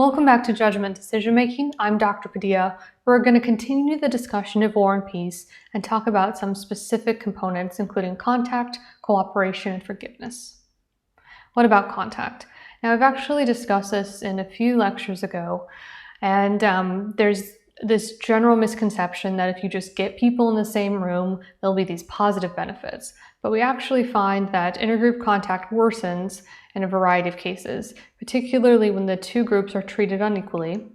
Welcome back to Judgment Decision Making. I'm Dr. Padilla. We're going to continue the discussion of War and Peace and talk about some specific components, including contact, cooperation, and forgiveness. What about contact? Now, I've actually discussed this in a few lectures ago, and there's this general misconception that if you just get people in the same room, there'll be these positive benefits. But we actually find that intergroup contact worsens in a variety of cases, particularly when the two groups are treated unequally,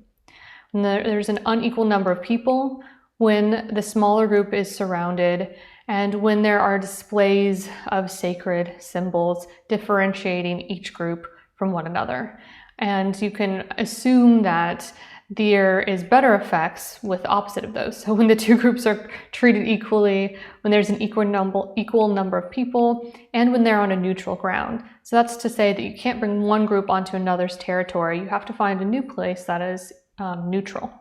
when there's an unequal number of people, when the smaller group is surrounded, and when there are displays of sacred symbols differentiating each group from one another. And you can assume that there is better effects with the opposite of those. So when the two groups are treated equally, when there's an equal number of people, and when they're on a neutral ground. So that's to say that you can't bring one group onto another's territory. You have to find a new place that is neutral.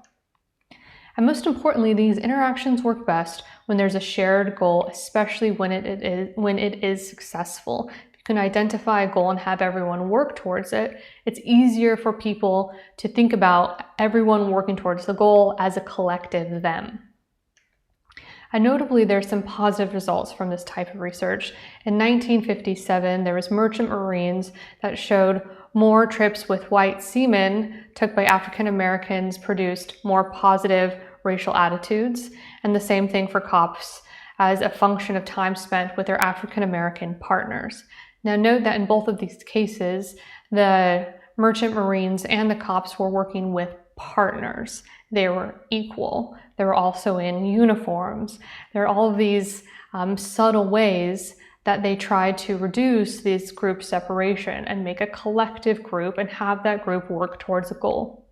And most importantly, these interactions work best when there's a shared goal, especially when it is successful. Can identify a goal and have everyone work towards it, it's easier for people to think about everyone working towards the goal as a collective them. And notably, there's some positive results from this type of research. In 1957, there was merchant marines that showed more trips with white seamen took by African Americans produced more positive racial attitudes, and the same thing for cops as a function of time spent with their African American partners. Now note that in both of these cases, the merchant marines and the cops were working with partners. They were equal. They were also in uniforms. There are all of these subtle ways that they tried to reduce this group separation and make a collective group and have that group work towards a goal.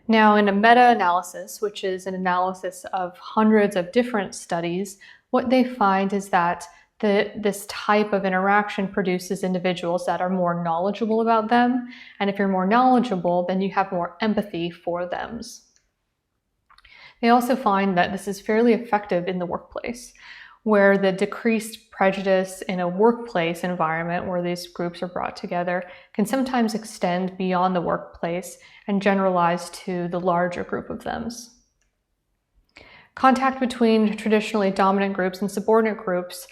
Now, in a meta-analysis, which is an analysis of hundreds of different studies, what they find is that this type of interaction produces individuals that are more knowledgeable about them. And if you're more knowledgeable, then you have more empathy for them. They also find that this is fairly effective in the workplace, where the decreased prejudice in a workplace environment where these groups are brought together can sometimes extend beyond the workplace and generalize to the larger group of them. Contact between traditionally dominant groups and subordinate groups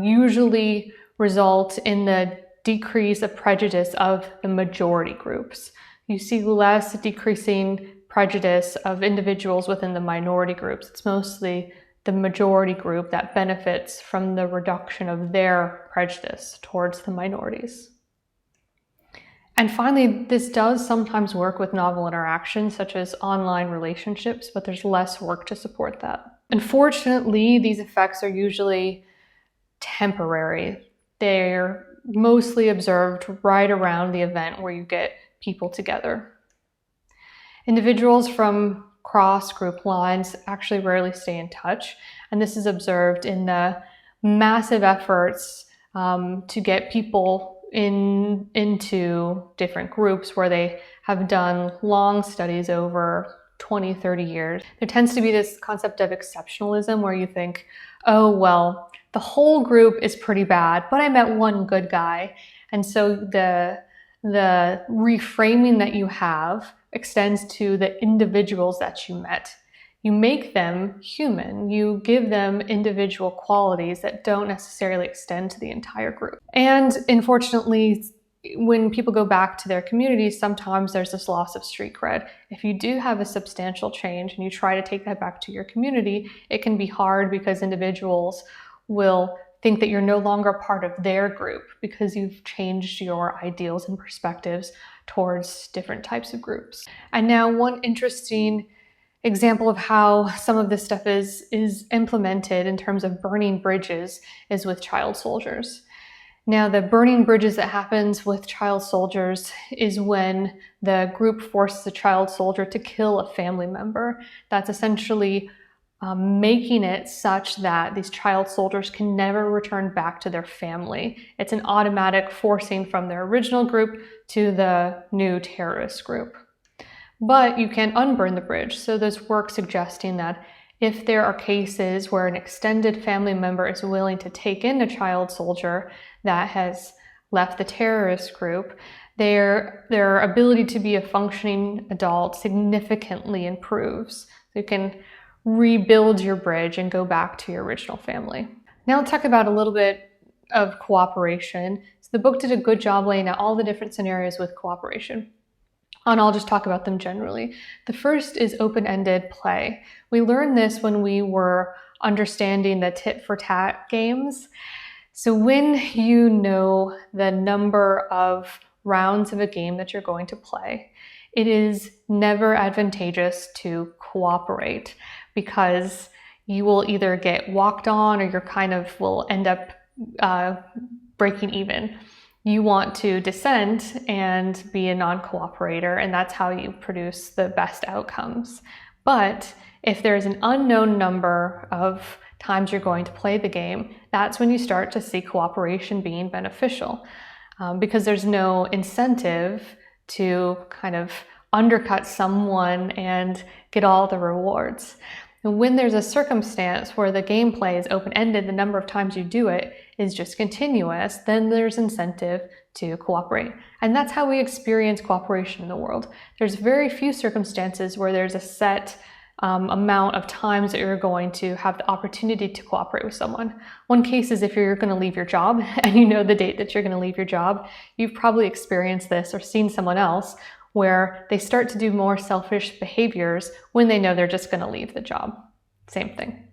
usually result in the decrease of prejudice of the majority groups. You see less decreasing prejudice of individuals within the minority groups. It's mostly the majority group that benefits from the reduction of their prejudice towards the minorities. And finally, this does sometimes work with novel interactions such as online relationships, but there's less work to support that. Unfortunately, these effects are usually temporary. They're mostly observed right around the event where you get people together. Individuals from cross-group lines actually rarely stay in touch, and this is observed in the massive efforts to get people into different groups where they have done long studies over 20, 30 years. There tends to be this concept of exceptionalism where you think, oh, well, the whole group is pretty bad, but I met one good guy. And so the reframing that you have extends to the individuals that you met. You make them human. You give them individual qualities that don't necessarily extend to the entire group. And unfortunately, when people go back to their communities, sometimes there's this loss of street cred. If you do have a substantial change and you try to take that back to your community, it can be hard because individuals will think that you're no longer part of their group because you've changed your ideals and perspectives towards different types of groups. And now one interesting example of how some of this stuff is implemented in terms of burning bridges is with child soldiers. Now, the burning bridges that happens with child soldiers is when the group forces a child soldier to kill a family member. That's essentially making it such that these child soldiers can never return back to their family. It's an automatic forcing from their original group to the new terrorist group. But you can unburn the bridge. So there's work suggesting that if there are cases where an extended family member is willing to take in a child soldier that has left the terrorist group, their ability to be a functioning adult significantly improves. So you can rebuild your bridge and go back to your original family. Now let's talk about a little bit of cooperation. So the book did a good job laying out all the different scenarios with cooperation. And I'll just talk about them generally. The first is open-ended play. We learned this when we were understanding the tit-for-tat games. So when you know the number of rounds of a game that you're going to play, it is never advantageous to cooperate because you will either get walked on or will end up breaking even. You want to dissent and be a non-cooperator, and that's how you produce the best outcomes. But if there's an unknown number of times you're going to play the game, that's when you start to see cooperation being beneficial, because there's no incentive to kind of undercut someone and get all the rewards. And when there's a circumstance where the gameplay is open-ended, the number of times you do it is just continuous, then there's incentive to cooperate. And that's how we experience cooperation in the world. There's very few circumstances where there's a set amount of times that you're going to have the opportunity to cooperate with someone. One case is if you're going to leave your job and you know the date that you're going to leave your job. You've probably experienced this or seen someone else where they start to do more selfish behaviors when they know they're just going to leave the job. Same thing.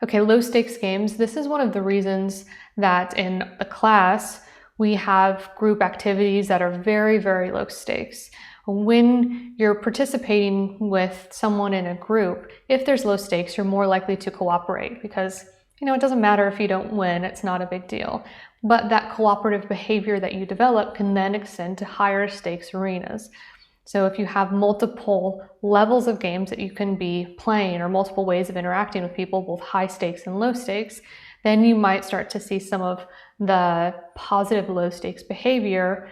Okay, low stakes games. This is one of the reasons that in the class we have group activities that are very, very low stakes. When you're participating with someone in a group, if there's low stakes, you're more likely to cooperate because, it doesn't matter if you don't win, it's not a big deal. But that cooperative behavior that you develop can then extend to higher stakes arenas. So if you have multiple levels of games that you can be playing or multiple ways of interacting with people, both high stakes and low stakes, then you might start to see some of the positive low stakes behavior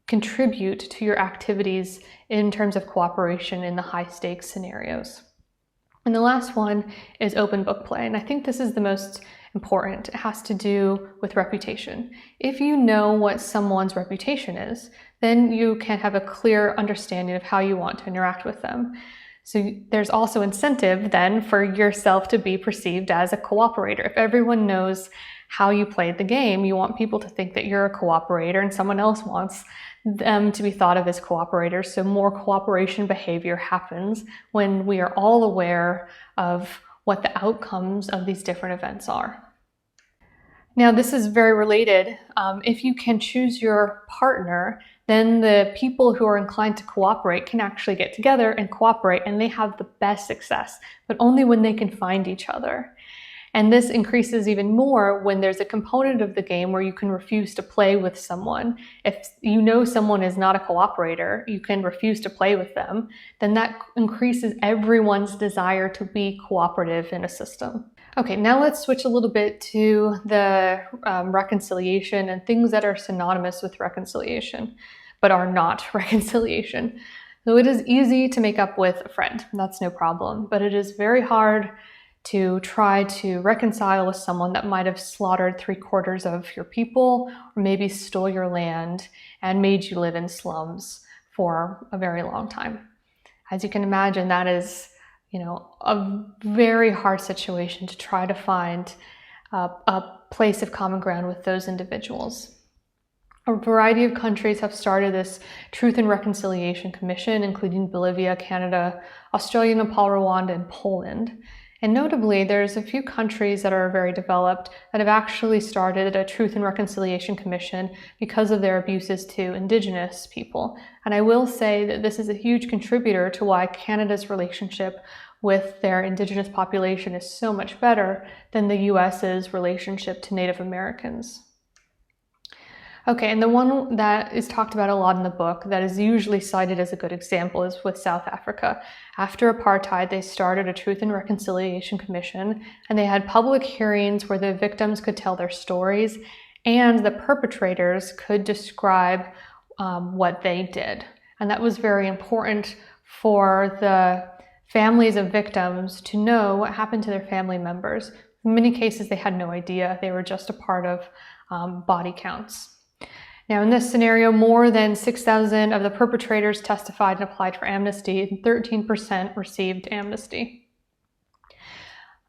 contribute to your activities in terms of cooperation in the high stakes scenarios. And the last one is open book play. And I think this is the most important. It has to do with reputation. If you know what someone's reputation is, then you can have a clear understanding of how you want to interact with them. So there's also incentive then for yourself to be perceived as a cooperator. If everyone knows how you played the game, you want people to think that you're a cooperator and someone else wants them to be thought of as cooperators. So more cooperation behavior happens when we are all aware of what the outcomes of these different events are. Now, this is very related. If you can choose your partner, then the people who are inclined to cooperate can actually get together and cooperate, and they have the best success, but only when they can find each other. And this increases even more when there's a component of the game where you can refuse to play with someone. If you know someone is not a cooperator, you can refuse to play with them, then that increases everyone's desire to be cooperative in a system. Okay, now let's switch a little bit to the reconciliation and things that are synonymous with reconciliation, but are not reconciliation. So it is easy to make up with a friend, that's no problem, but it is very hard to try to reconcile with someone that might have slaughtered 3/4 of your people, or maybe stole your land and made you live in slums for a very long time. As you can imagine, that is, a very hard situation to try to find a place of common ground with those individuals. A variety of countries have started this Truth and Reconciliation Commission, including Bolivia, Canada, Australia, Nepal, Rwanda, and Poland. And notably, there's a few countries that are very developed that have actually started a Truth and Reconciliation Commission because of their abuses to Indigenous people. And I will say that this is a huge contributor to why Canada's relationship with their Indigenous population is so much better than the US's relationship to Native Americans. Okay, and the one that is talked about a lot in the book that is usually cited as a good example is with South Africa. After apartheid, they started a Truth and Reconciliation Commission, and they had public hearings where the victims could tell their stories and the perpetrators could describe what they did. And that was very important for the families of victims to know what happened to their family members. In many cases, they had no idea. They were just a part of body counts. Now, in this scenario, more than 6,000 of the perpetrators testified and applied for amnesty, and 13% received amnesty.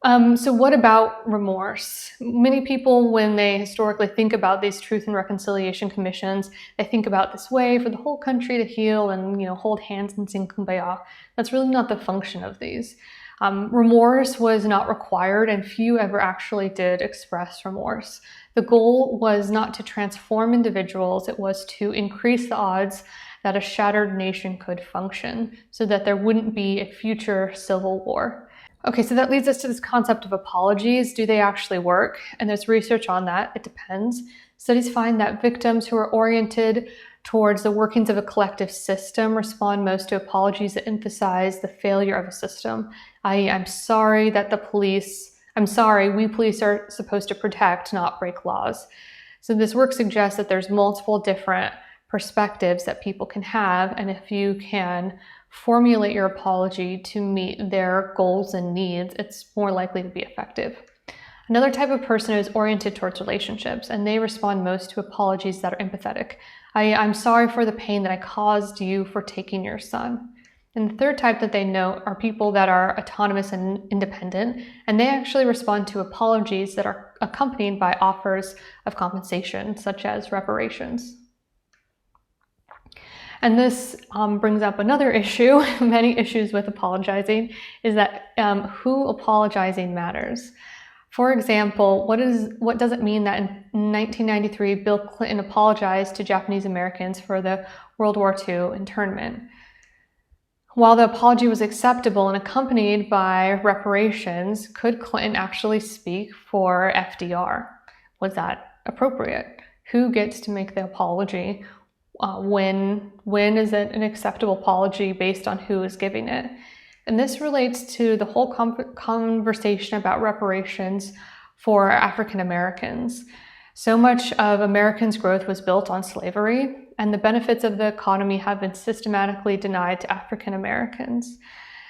So what about remorse? Many people, when they historically think about these truth and reconciliation commissions, they think about this way for the whole country to heal and, hold hands and sing Kumbaya. That's really not the function of these. Remorse was not required, and few ever actually did express remorse. The goal was not to transform individuals, it was to increase the odds that a shattered nation could function so that there wouldn't be a future civil war. Okay, so that leads us to this concept of apologies. Do they actually work? And there's research on that. It depends. Studies find that victims who are oriented towards the workings of a collective system respond most to apologies that emphasize the failure of a system. I'm sorry, we police are supposed to protect, not break laws. So this work suggests that there's multiple different perspectives that people can have, and if you can formulate your apology to meet their goals and needs, it's more likely to be effective. Another type of person is oriented towards relationships, and they respond most to apologies that are empathetic. I'm sorry for the pain that I caused you for taking your son. And the third type that they note are people that are autonomous and independent, and they actually respond to apologies that are accompanied by offers of compensation, such as reparations. And this brings up another issue, many issues with apologizing, is that who apologizing matters. For example, what does it mean that in 1993, Bill Clinton apologized to Japanese Americans for the World War II internment? While the apology was acceptable and accompanied by reparations, could Clinton actually speak for FDR? Was that appropriate? Who gets to make the apology? When is it an acceptable apology based on who is giving it? And this relates to the whole conversation about reparations for African Americans. So much of Americans' growth was built on slavery, and the benefits of the economy have been systematically denied to African Americans.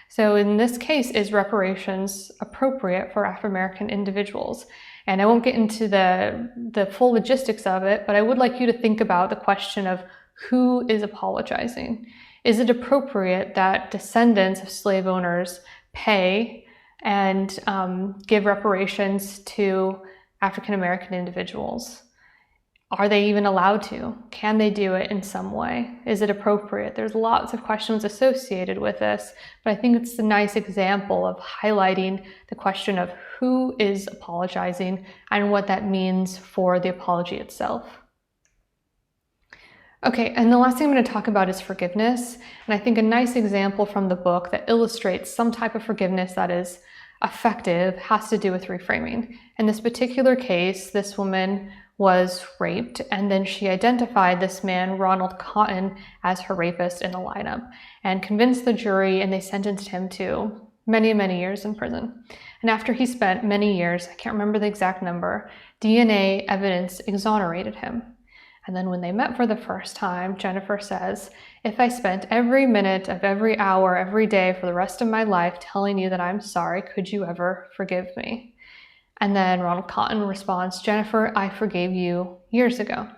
So in this case, is reparations appropriate for African American individuals? And I won't get into the full logistics of it, but I would like you to think about the question of who is apologizing. Is it appropriate that descendants of slave owners pay and give reparations to African American individuals? Are they even allowed to? Can they do it in some way? Is it appropriate? There's lots of questions associated with this, but I think it's a nice example of highlighting the question of who is apologizing and what that means for the apology itself. Okay, and the last thing I'm going to talk about is forgiveness. And I think a nice example from the book that illustrates some type of forgiveness that is effective has to do with reframing. In this particular case, this woman was raped, and then she identified this man, Ronald Cotton, as her rapist in the lineup and convinced the jury, and they sentenced him to many, many years in prison. And after he spent many years, I can't remember the exact number, DNA evidence exonerated him. And then when they met for the first time, Jennifer says, "If I spent every minute of every hour, every day for the rest of my life telling you that I'm sorry, could you ever forgive me?" And then Ronald Cotton responds, "Jennifer, I forgave you years ago."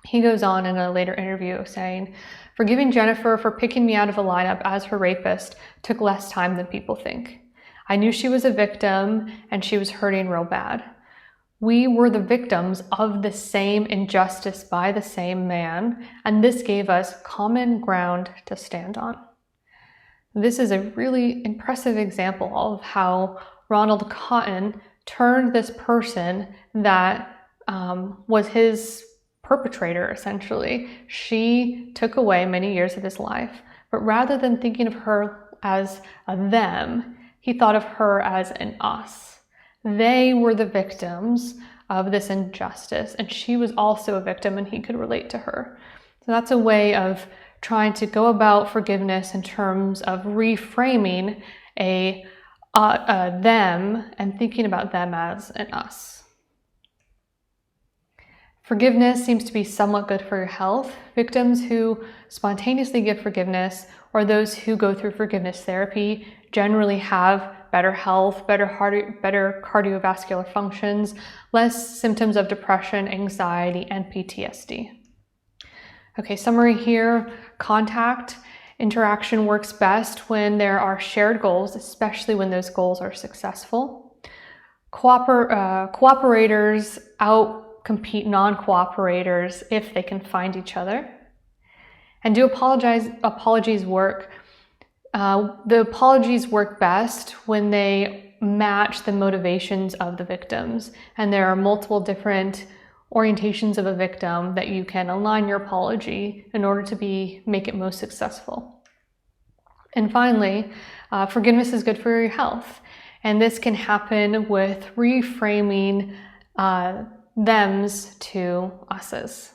He goes on in a later interview saying, "Forgiving Jennifer for picking me out of a lineup as her rapist took less time than people think. I knew she was a victim and she was hurting real bad. We were the victims of the same injustice by the same man, and this gave us common ground to stand on." This is a really impressive example of how Ronald Cotton turned this person that was his perpetrator, essentially. She took away many years of his life, but rather than thinking of her as a them, he thought of her as an us. They were the victims of this injustice, and she was also a victim, and he could relate to her. So that's a way of trying to go about forgiveness in terms of reframing a them and thinking about them as an us. Forgiveness seems to be somewhat good for your health. Victims who spontaneously give forgiveness, or those who go through forgiveness therapy, generally have better health, better cardiovascular functions, less symptoms of depression, anxiety, and PTSD. Okay, summary here. Contact interaction works best when there are shared goals, especially when those goals are successful. Cooperators out-compete non-cooperators if they can find each other. And do apologies work? The apologies work best when they match the motivations of the victims, and there are multiple different orientations of a victim that you can align your apology in order to make it most successful. And finally, forgiveness is good for your health, and this can happen with reframing thems to us's.